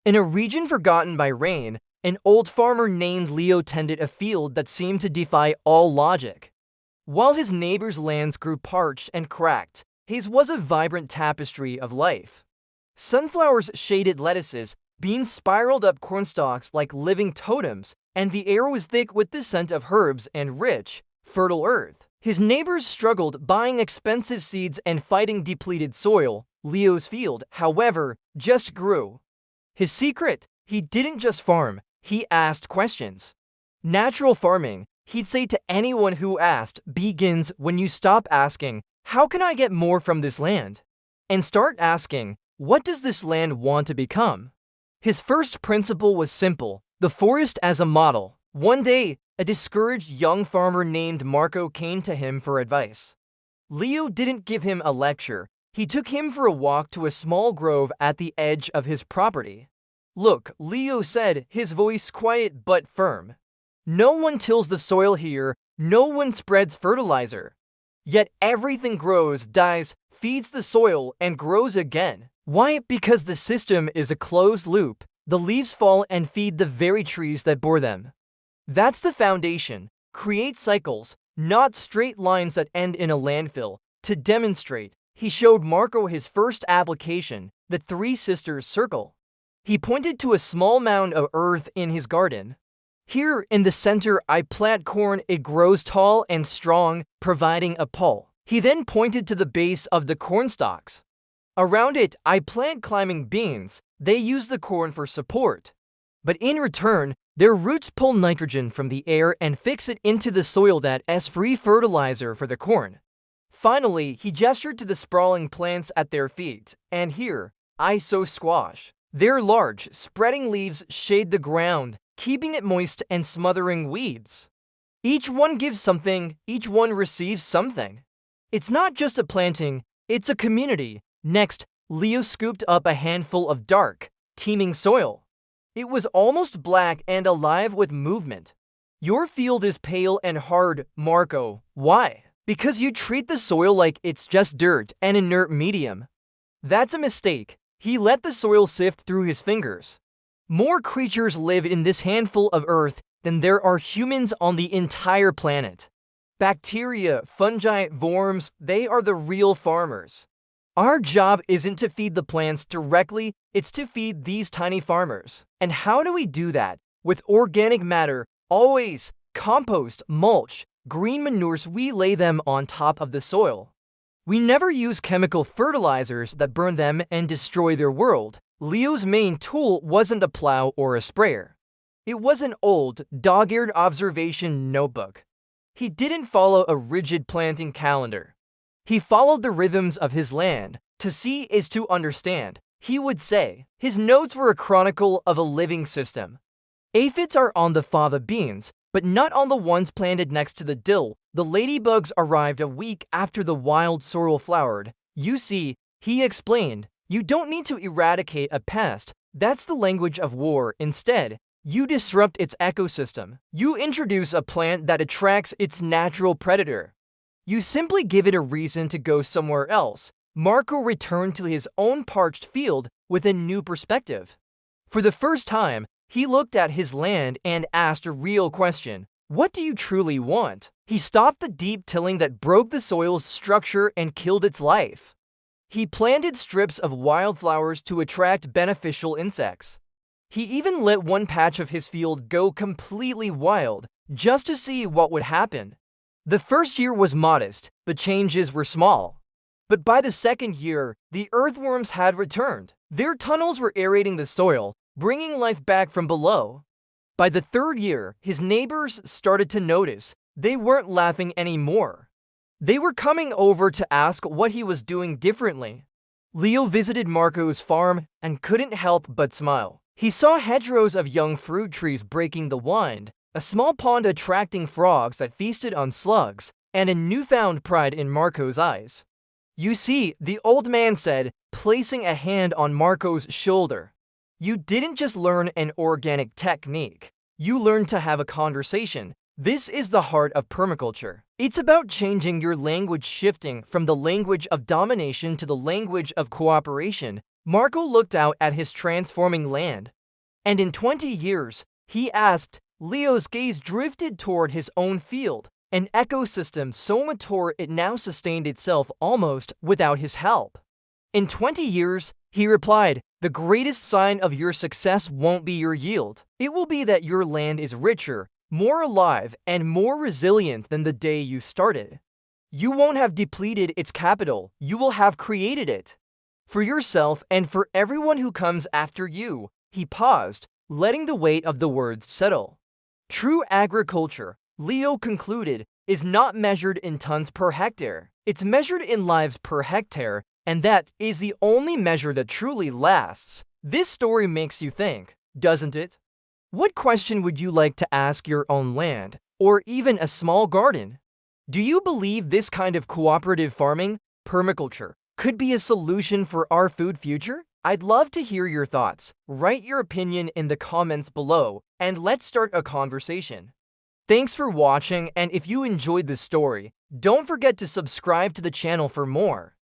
In a region forgotten by rain, an old farmer named Leo tended a field that seemed to defy all logic. While his neighbors' lands grew parched and cracked, his was a vibrant tapestry of life. Sunflowers shaded lettuces, beans spiraled up cornstalks like living totems, and the air was thick with the scent of herbs and rich, fertile earth. His neighbors struggled buying expensive seeds and fighting depleted soil. Leo's field, however, just grew. His secret? He didn't just farm, he asked questions. Natural farming, he'd say to anyone who asked, begins when you stop asking, how can I get more from this land? And start asking, what does this land want to become? His first principle was simple, the forest as a model. One day, a discouraged young farmer named Marco came to him for advice. Leo didn't give him a lecture. He took him for a walk to a small grove at the edge of his property. Look, Leo said, his voice quiet but firm. No one tills the soil here, no one spreads fertilizer. Yet everything grows, dies, feeds the soil, and grows again. Why? Because the system is a closed loop. The leaves fall and feed the very trees that bore them. That's the foundation. Create cycles, not straight lines that end in a landfill. To demonstrate, he showed Marco his first application, the Three Sisters Circle. He pointed to a small mound of earth in his garden. Here in the center I plant corn, it grows tall and strong, providing a pole. He then pointed to the base of the corn stalks. Around it I plant climbing beans, they use the corn for support. But in return, their roots pull nitrogen from the air and fix it into the soil that as free fertilizer for the corn. Finally, he gestured to the sprawling plants at their feet, and here, I sow squash. Their large, spreading leaves shade the ground, keeping it moist and smothering weeds. Each one gives something, each one receives something. It's not just a planting, it's a community. Next, Leo scooped up a handful of dark, teeming soil. It was almost black and alive with movement. Your field is pale and hard, Marco. Why? Because you treat the soil like it's just dirt, an inert medium. That's a mistake. He let the soil sift through his fingers. More creatures live in this handful of earth than there are humans on the entire planet. Bacteria, fungi, worms, they are the real farmers. Our job isn't to feed the plants directly, it's to feed these tiny farmers. And how do we do that? With organic matter, always. Compost, mulch, green manures, we lay them on top of the soil. We never use chemical fertilizers that burn them and destroy their world. Leo's main tool wasn't a plow or a sprayer. It was an old, dog-eared observation notebook. He didn't follow a rigid planting calendar. He followed the rhythms of his land. To see is to understand, he would say. His notes were a chronicle of a living system. Aphids are on the fava beans, but not on the ones planted next to the dill. The ladybugs arrived a week after the wild sorrel flowered. You see, he explained, you don't need to eradicate a pest. That's the language of war. Instead, you disrupt its ecosystem. You introduce a plant that attracts its natural predator. You simply give it a reason to go somewhere else. Marco returned to his own parched field with a new perspective. For the first time, he looked at his land and asked a real question. What do you truly want? He stopped the deep tilling that broke the soil's structure and killed its life. He planted strips of wildflowers to attract beneficial insects. He even let one patch of his field go completely wild, just to see what would happen. The first year was modest, the changes were small. But by the second year, the earthworms had returned. Their tunnels were aerating the soil, bringing life back from below. By the third year, his neighbors started to notice. They weren't laughing anymore. They were coming over to ask what he was doing differently. Leo visited Marco's farm and couldn't help but smile. He saw hedgerows of young fruit trees breaking the wind, a small pond attracting frogs that feasted on slugs, and a newfound pride in Marco's eyes. You see, the old man said, placing a hand on Marco's shoulder. You didn't just learn an organic technique. You learned to have a conversation. This is the heart of permaculture. It's about changing your language, shifting from the language of domination to the language of cooperation. Marco looked out at his transforming land, and in 20 years, he asked, Leo's gaze drifted toward his own field, an ecosystem so mature it now sustained itself almost without his help. In 20 years, he replied, the greatest sign of your success won't be your yield. It will be that your land is richer, more alive, and more resilient than the day you started. You won't have depleted its capital, you will have created it. For yourself and for everyone who comes after you. He paused, letting the weight of the words settle. True agriculture, Leo concluded, is not measured in tons per hectare. It's measured in lives per hectare, and that is the only measure that truly lasts. This story makes you think, doesn't it? What question would you like to ask your own land, or even a small garden? Do you believe this kind of cooperative farming, permaculture, could be a solution for our food future? I'd love to hear your thoughts. Write your opinion in the comments below, and let's start a conversation. Thanks for watching, and if you enjoyed this story, don't forget to subscribe to the channel for more.